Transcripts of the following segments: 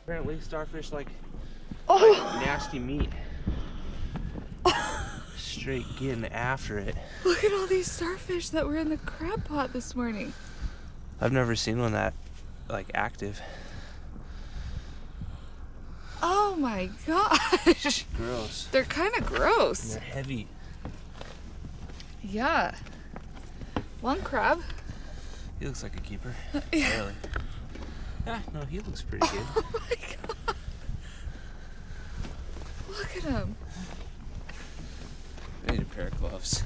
Apparently starfish like Oh, nasty meat. Straight getting after it. look at all these starfish that were in the crab pot this morning. I've never seen one that like active. Oh my gosh. Gross. They're kind of gross. And they're heavy. Yeah. One crab. He looks like a keeper. Yeah. Really. Ah, no, he looks pretty good. Oh my god. Look at him. I need a pair of gloves.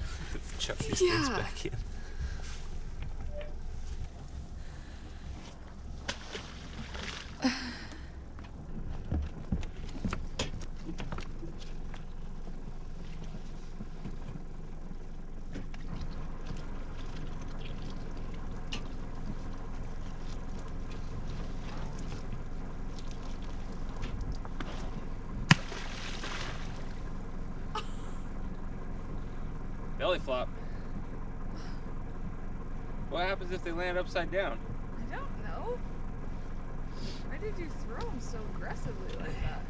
Chuck these things Yeah. back in. Belly flop. What happens if they land upside down? I don't know. Why did you throw them so aggressively like that?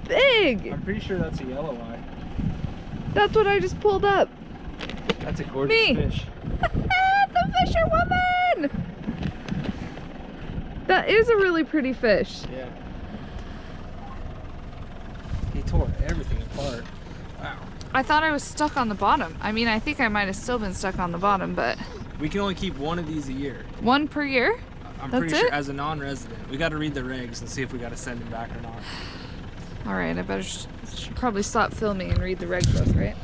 Big. I'm pretty sure that's a yellow eye. That's what I just pulled up. That's a gorgeous Me. fish. The fisherwoman! That is a really pretty fish. Yeah. He tore everything apart. Wow. I thought I was stuck on the bottom. I mean, I think I might have still been stuck on the bottom, but... We can only keep one of these a year. One per year? I'm That's pretty sure it? as a non-resident. We got to read the regs and see if we got to send him back or not. All right, I better should probably stop filming and read the reg book, right?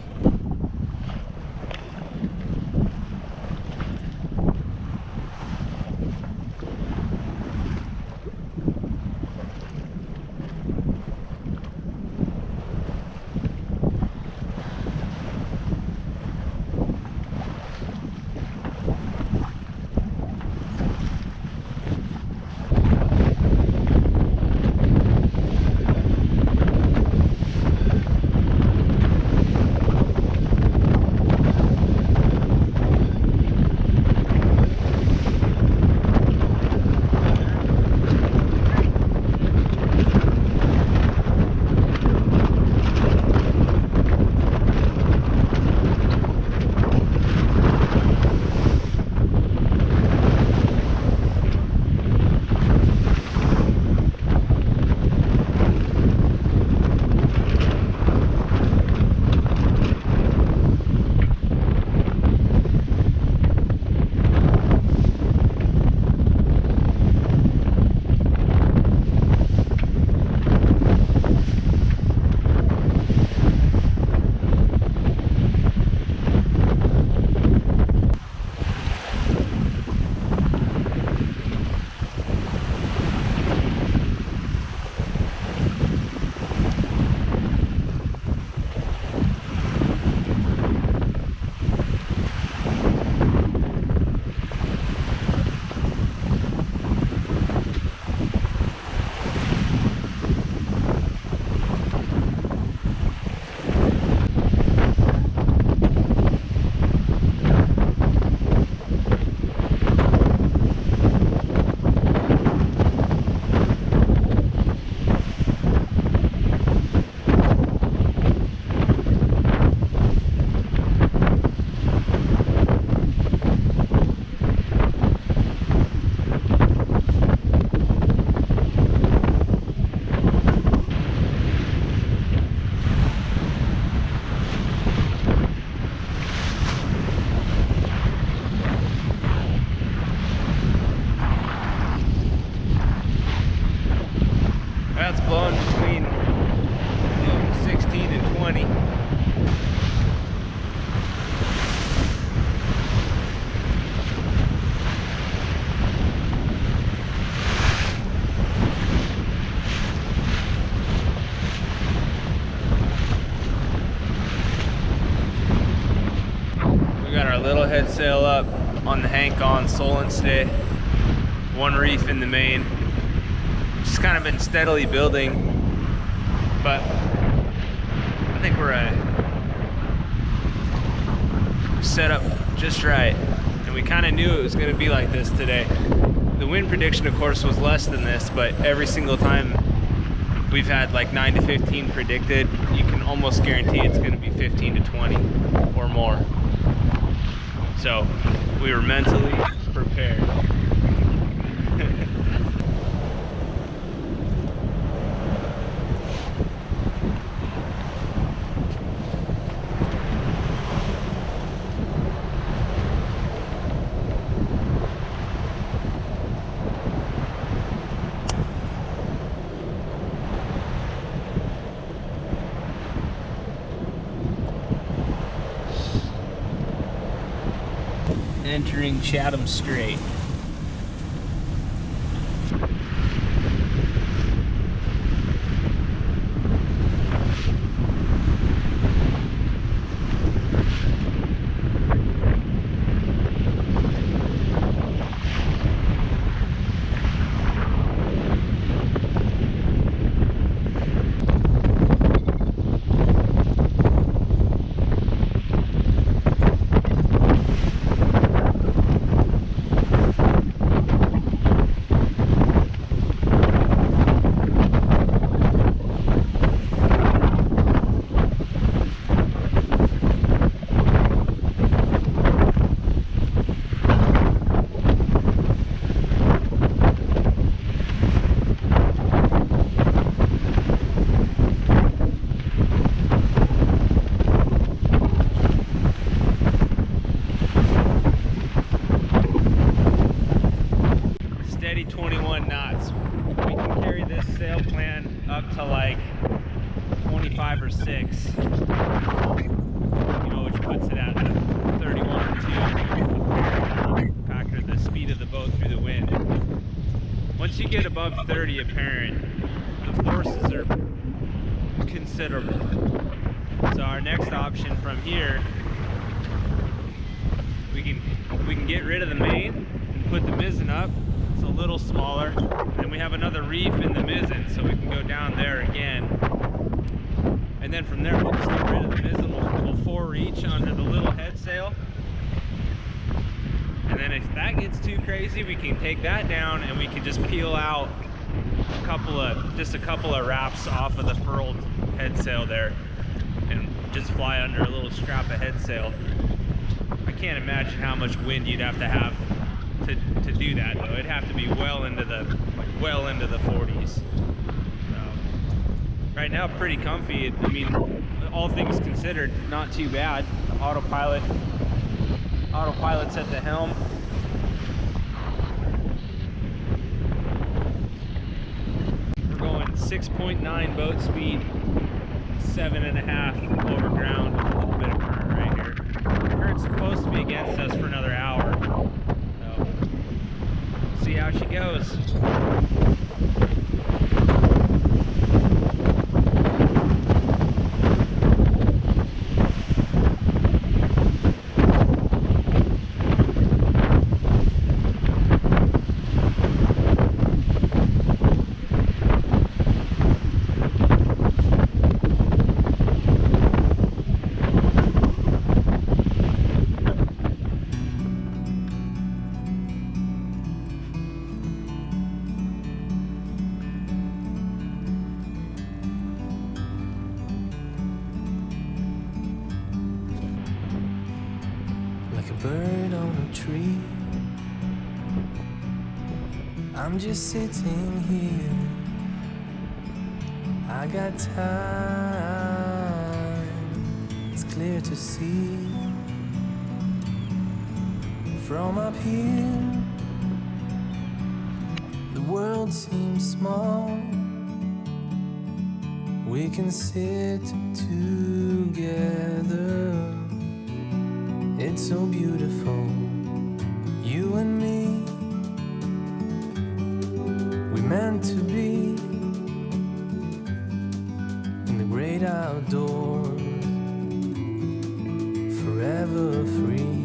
little head sail up on the Hank on Solent stay. One reef in the main. Just kind of been steadily building, but I think we're set up just right. And we kind of knew it was going to be like this today. The wind prediction, of course, was less than this, but every single time we've had like 9 to 15 predicted, you can almost guarantee it's going to be 15 to 20 or more. So we were mentally prepared. Entering Chatham Strait. Steady 21 knots. We can carry this sail plan up to like 25 or 6. You know, which puts it at 31 or 2. Factor the speed of the boat through the wind. Once you get above 30 apparent, the forces are considerable. So our next option from here, we can get rid of the main and put the mizzen up. It's a little smaller, and we have another reef in the mizzen, so we can go down there again. And then from there, we'll just get rid of the mizzen. We'll fore-reach under the little head sail. And then if that gets too crazy, we can take that down, and we can just peel out just a couple of wraps off of the furled head sail there, and just fly under a little scrap of head sail. I can't imagine how much wind you'd have to do that, though. It'd have to be well into the 40s. So, right now, pretty comfy. I mean, all things considered, not too bad. Autopilot's at the helm. We're going 6.9 boat speed, 7.5 over ground with a little bit of current right here. Current's supposed to be against us for another hour. See how she goes. Like a bird on a tree, I'm just sitting here. I got time, it's clear to see. From up here, the world seems small. We can sit together. It's so beautiful, you and me. We meant to be in the great outdoors, forever free.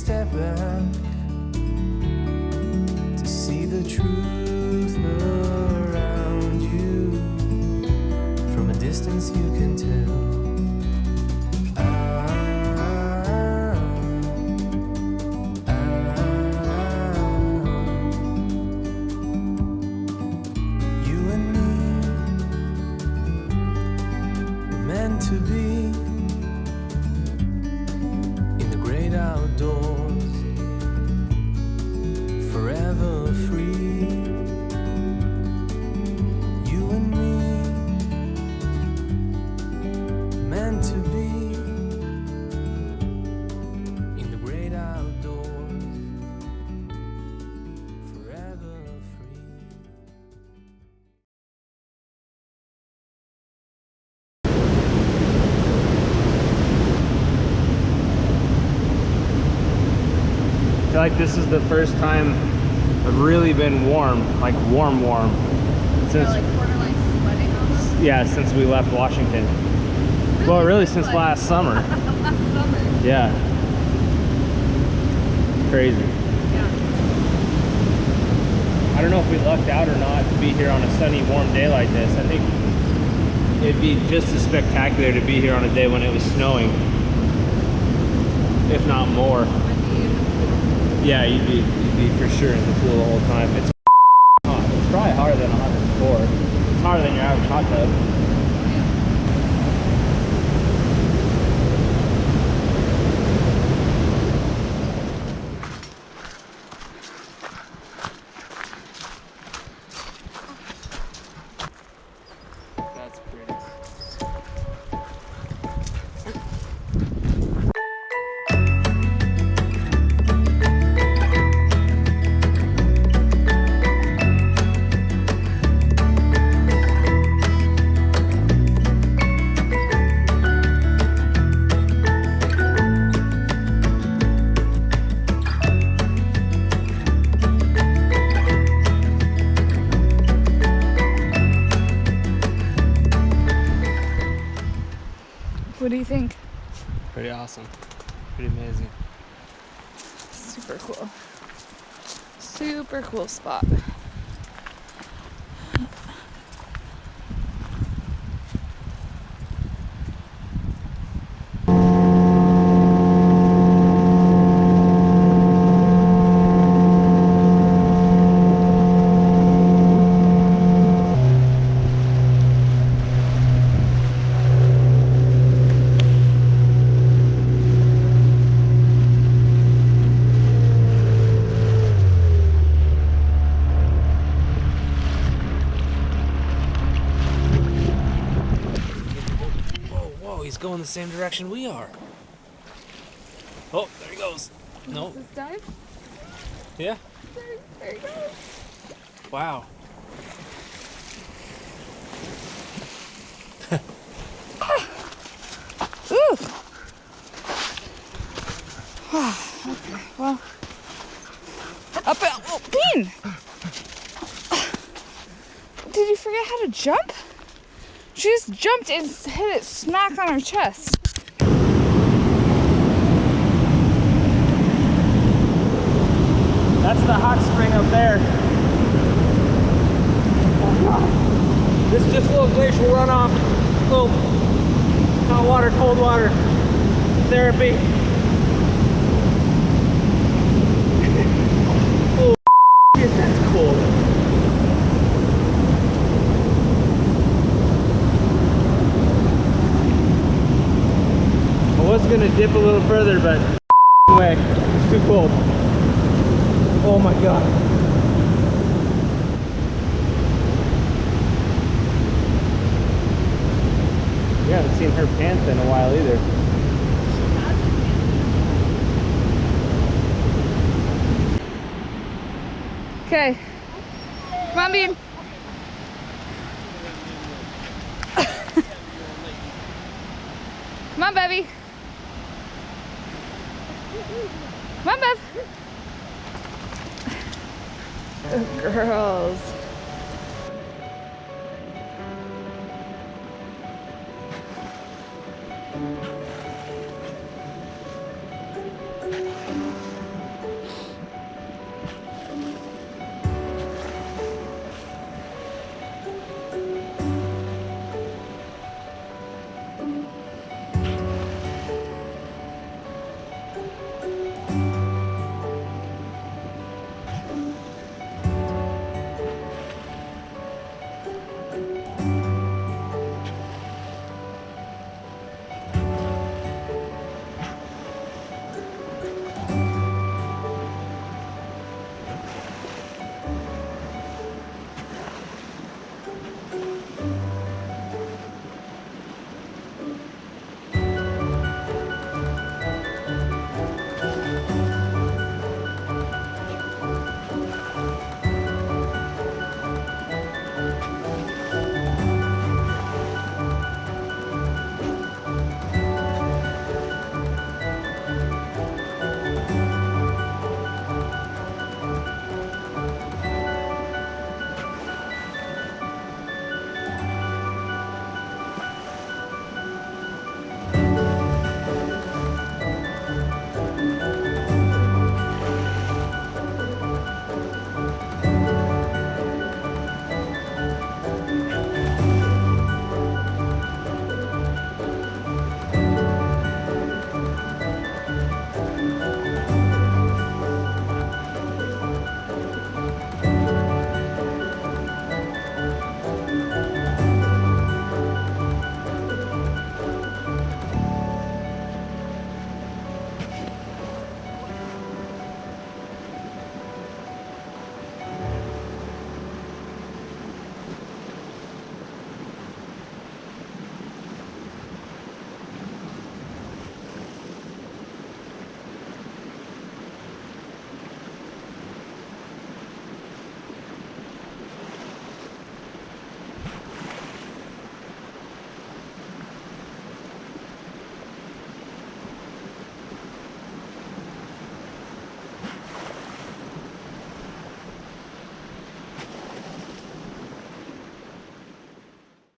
step back to see the truth around you. From a distance you can tell. You and me were meant to be in the great outdoors, forever free. You and me meant to be in the great outdoors, forever free. I feel like this is the first time I've really been warm, like warm. Since, Like borderline sweating almost. yeah, since we left Washington. Well, really since Like- last summer. Last summer. Yeah. Crazy. Yeah. I don't know if we lucked out or not to be here on a sunny, warm day like this. I think it'd be just as spectacular to be here on a day when it was snowing, if not more. Yeah, you'd be for sure in the pool the whole time. It's hot. It's probably hotter than 104. It's hotter than your average hot tub. That's pretty. What do you think? Pretty awesome. Pretty amazing. Super cool. Super cool spot. Whoa, he's going the same direction we are. Oh, there he goes. Nope. Does this dive? Yeah. There he goes. Wow. Ooh. Okay, well. Up and, oh, Bean! Did you forget how to jump? She just jumped and hit it smack on her chest. That's the hot spring up there. This is just a little glacial runoff, little hot water, cold water therapy. Oh, shit, that's cold. I was gonna dip a little further, but way, it's too cold. Oh my god. We haven't seen her pants in a while either. Okay. Come on, Bean. Come on, baby. Come on, Bev. Good girls.